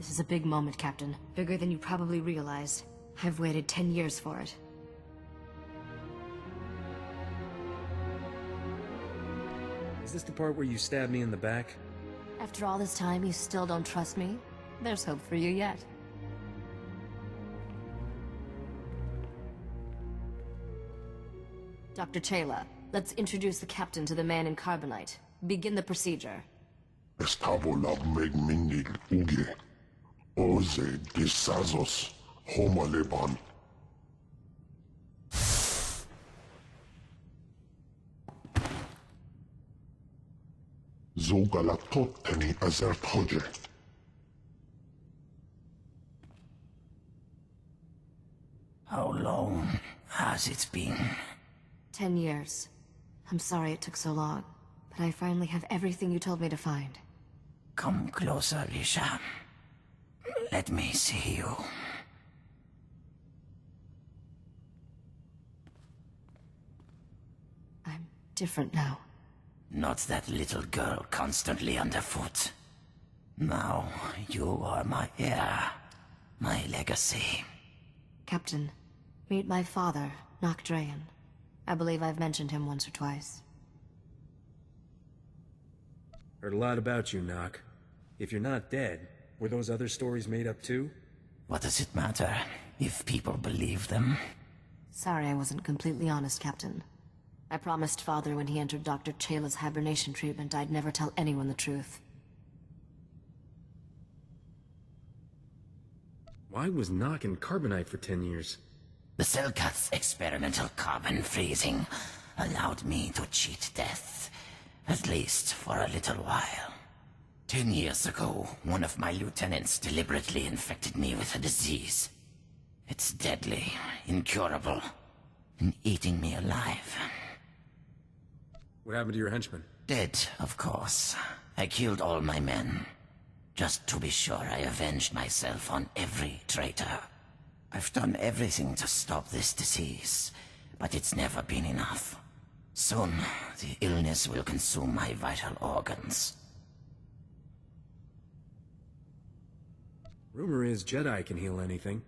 This is a big moment, Captain. Bigger than you probably realized. I've waited 10 years for it. Is this the part where you stab me in the back? After all this time, you still don't trust me? There's hope for you yet. Dr. Chayla, let's introduce the captain to the man in carbonite. Begin the procedure. Estabola megminig uge. Oze disazos homaleban. Zogalatot teni azert hoje. How long has it been? 10 years. I'm sorry it took so long, but I finally have everything you told me to find. Come closer, Risha. Let me see you. I'm different now. Not that little girl constantly underfoot. Now, you are my heir, my legacy. Captain, meet my father, Nock Drayan. I believe I've mentioned him once or twice. Heard a lot about you, Nock. If you're not dead, were those other stories made up too? What does it matter, if people believe them? Sorry I wasn't completely honest, Captain. I promised Father when he entered Dr. Chayla's hibernation treatment I'd never tell anyone the truth. Why was Nock in carbonite for 10 years? The Selkath's experimental carbon freezing allowed me to cheat death, at least for a little while. 10 years ago, one of my lieutenants deliberately infected me with a disease. It's deadly, incurable, and eating me alive. What happened to your henchman? Dead, of course. I killed all my men. Just to be sure I avenged myself on every traitor. I've done everything to stop this disease, but it's never been enough. Soon, the illness will consume my vital organs. Rumor is Jedi can heal anything.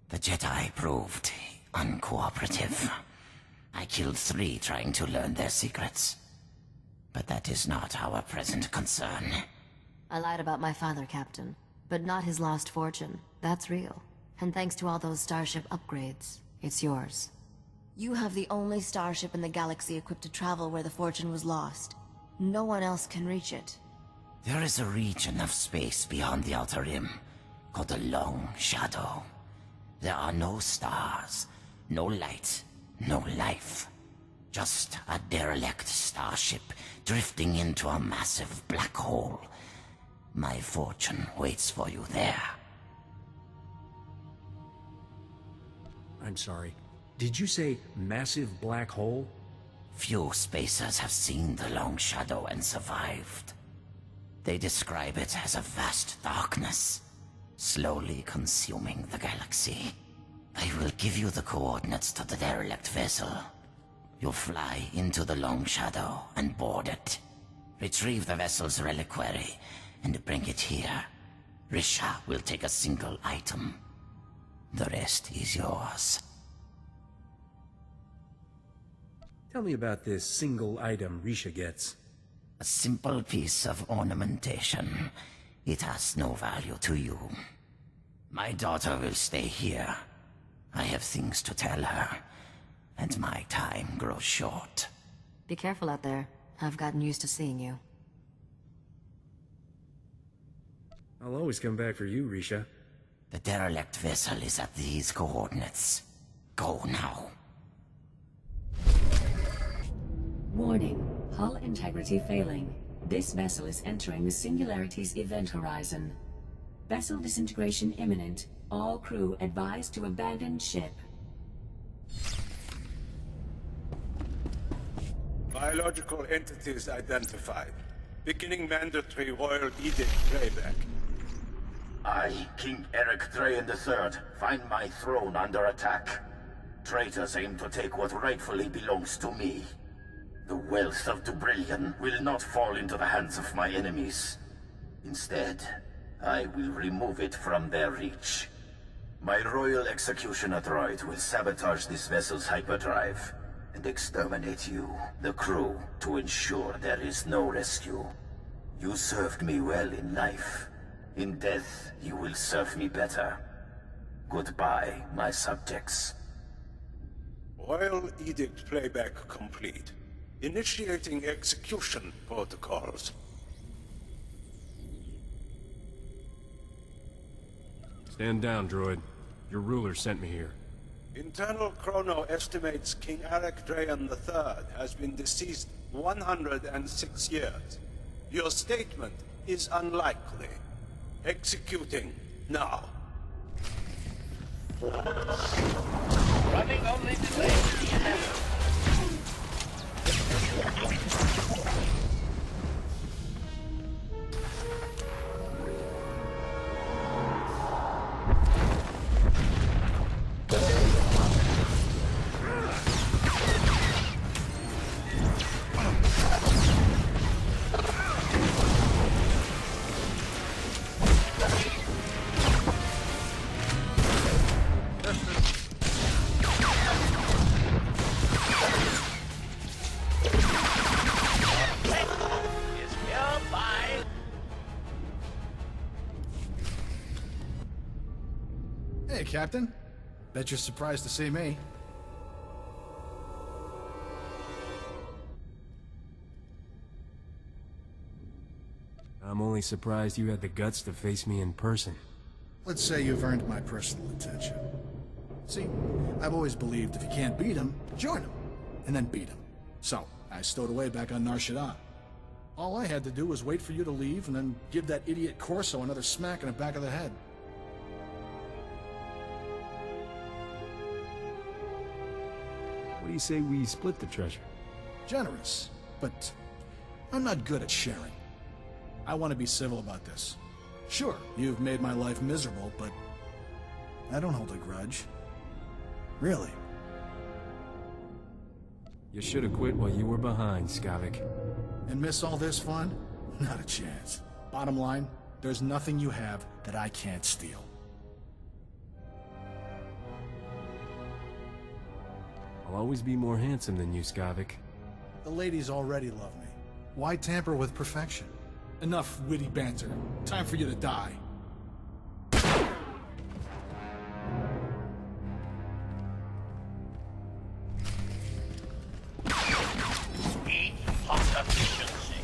The Jedi proved uncooperative. I killed 3 trying to learn their secrets. But that is not our present concern. I lied about my father, Captain, but not his lost fortune. That's real. And thanks to all those starship upgrades, it's yours. You have the only starship in the galaxy equipped to travel where the fortune was lost. No one else can reach it. There is a region of space beyond the Outer Rim, called the Long Shadow. There are no stars, no light, no life. Just a derelict starship drifting into a massive black hole. My fortune waits for you there. I'm sorry. Did you say massive black hole? Few spacers have seen the Long Shadow and survived. They describe it as a vast darkness, slowly consuming the galaxy. I will give you the coordinates to the derelict vessel. You'll fly into the Long Shadow and board it. Retrieve the vessel's reliquary and bring it here. Risha will take a single item. The rest is yours. Tell me about this single item Risha gets. A simple piece of ornamentation. It has no value to you. My daughter will stay here. I have things to tell her, and my time grows short. Be careful out there. I've gotten used to seeing you. I'll always come back for you, Risha. The derelict vessel is at these coordinates. Go now. Warning. Hull integrity failing. This vessel is entering the Singularity's event horizon. Vessel disintegration imminent. All crew advised to abandon ship. Biological entities identified. Beginning mandatory royal edict playback. I, King Eric Drayan III, find my throne under attack. Traitors aim to take what rightfully belongs to me. The wealth of Dubrillion will not fall into the hands of my enemies. Instead, I will remove it from their reach. My royal executioner droid will sabotage this vessel's hyperdrive and exterminate you, the crew, to ensure there is no rescue. You served me well in life. In death, you will serve me better. Goodbye, my subjects. Royal Edict playback complete. Initiating execution protocols. Stand down, droid. Your ruler sent me here. Internal chrono estimates King Eric Drayan III has been deceased 106 years. Your statement is unlikely. Executing now. Running only delayed. Hey, Captain. Bet you're surprised to see me. I'm only surprised you had the guts to face me in person. Let's say you've earned my personal attention. See, I've always believed if you can't beat him, join him, and then beat him. So, I stowed away back on Nar Shaddaa. All I had to do was wait for you to leave and then give that idiot Corso another smack in the back of the head. What do you say we split the treasure? Generous, but I'm not good at sharing. I want to be civil about this. Sure, you've made my life miserable, but I don't hold a grudge. Really. You should have quit while you were behind, Skavik. And miss all this fun? Not a chance. Bottom line, there's nothing you have that I can't steal. I'll always be more handsome than you, Skavik. The ladies already love me. Why tamper with perfection? Enough witty banter. Time for you to die. Speed, plot efficiency.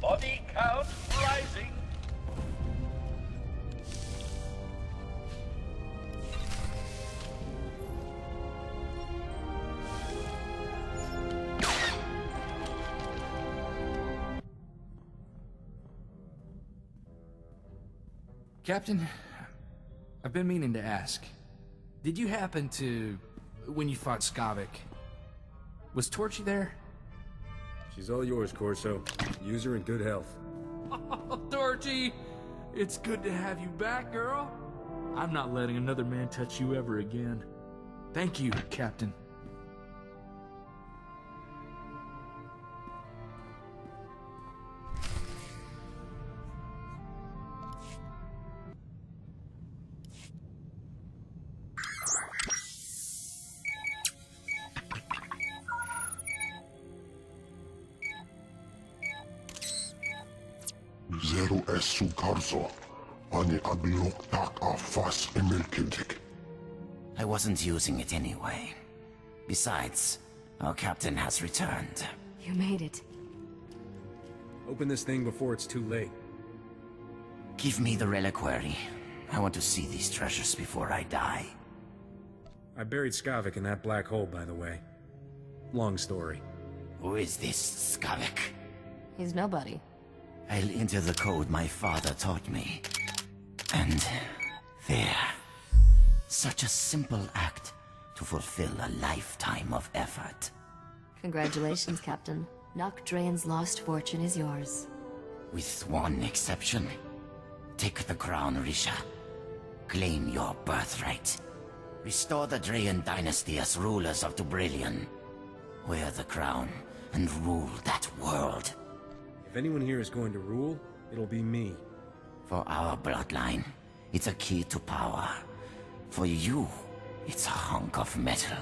Body count rising. Captain, I've been meaning to ask. Did you happen to... when you fought Skavik, was Torchy there? She's all yours, Corso. Use her in good health. Oh, Torchy! It's good to have you back, girl. I'm not letting another man touch you ever again. Thank you, Captain. Zero esu karzo. Ani aglok tak afas emelkintik. I wasn't using it anyway. Besides, our captain has returned. You made it. Open this thing before it's too late. Give me the reliquary. I want to see these treasures before I die. I buried Skavik in that black hole, by the way. Long story. Who is this Skavik? He's nobody. I'll enter the code my father taught me. And there. Such a simple act to fulfill a lifetime of effort. Congratulations, Captain. Nock Draen's lost fortune is yours. With one exception. Take the crown, Risha. Claim your birthright. Restore the Draen dynasty as rulers of Dubrillion. Wear the crown and rule that world. If anyone here is going to rule, it'll be me. For our bloodline, it's a key to power. For you, it's a hunk of metal.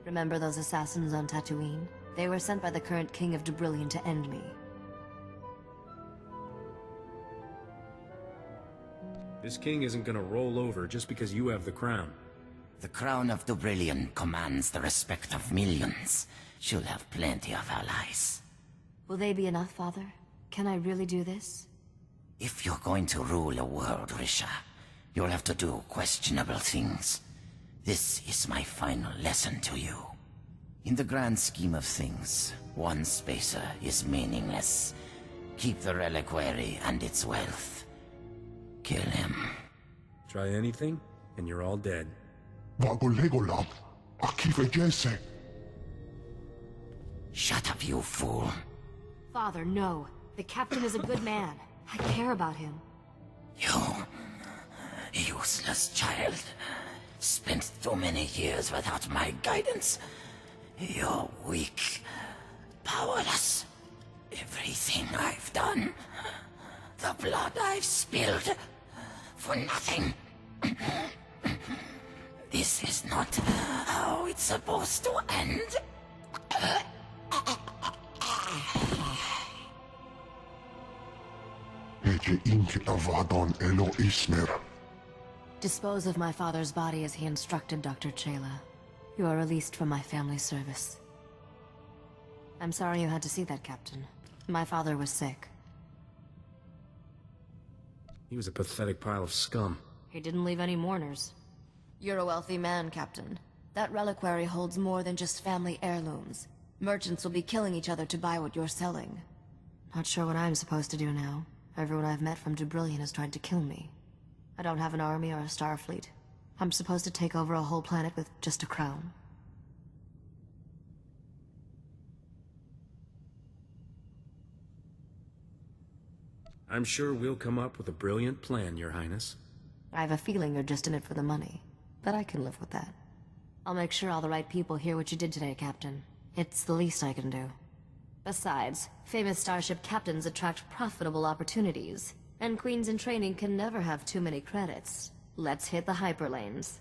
Remember those assassins on Tatooine? They were sent by the current king of Dubrillion to end me. This king isn't gonna roll over just because you have the crown. The crown of Dubrillion commands the respect of millions. She'll have plenty of allies. Will they be enough, Father? Can I really do this? If you're going to rule a world, Risha, you'll have to do questionable things. This is my final lesson to you. In the grand scheme of things, one spacer is meaningless. Keep the reliquary and its wealth. Kill him. Try anything, and you're all dead. Bago Legolam, Akive Jesse. Shut up, you fool. Father, no. The captain is a good man. I care about him. You useless child. Spent too many years without my guidance. You're weak, powerless. Everything I've done, the blood I've spilled, for nothing. This is not how it's supposed to end. Eje inki avadon elo ismer. Dispose of my father's body as he instructed, Dr. Chayla. You are released from my family service. I'm sorry you had to see that, Captain. My father was sick. He was a pathetic pile of scum. He didn't leave any mourners. You're a wealthy man, Captain. That reliquary holds more than just family heirlooms. Merchants will be killing each other to buy what you're selling. Not sure what I'm supposed to do now. Everyone I've met from Dubrillion has tried to kill me. I don't have an army or a star fleet. I'm supposed to take over a whole planet with just a crown. I'm sure we'll come up with a brilliant plan, Your Highness. I have a feeling you're just in it for the money, but I can live with that. I'll make sure all the right people hear what you did today, Captain. It's the least I can do. Besides, famous starship captains attract profitable opportunities, and queens in training can never have too many credits. Let's hit the hyperlanes.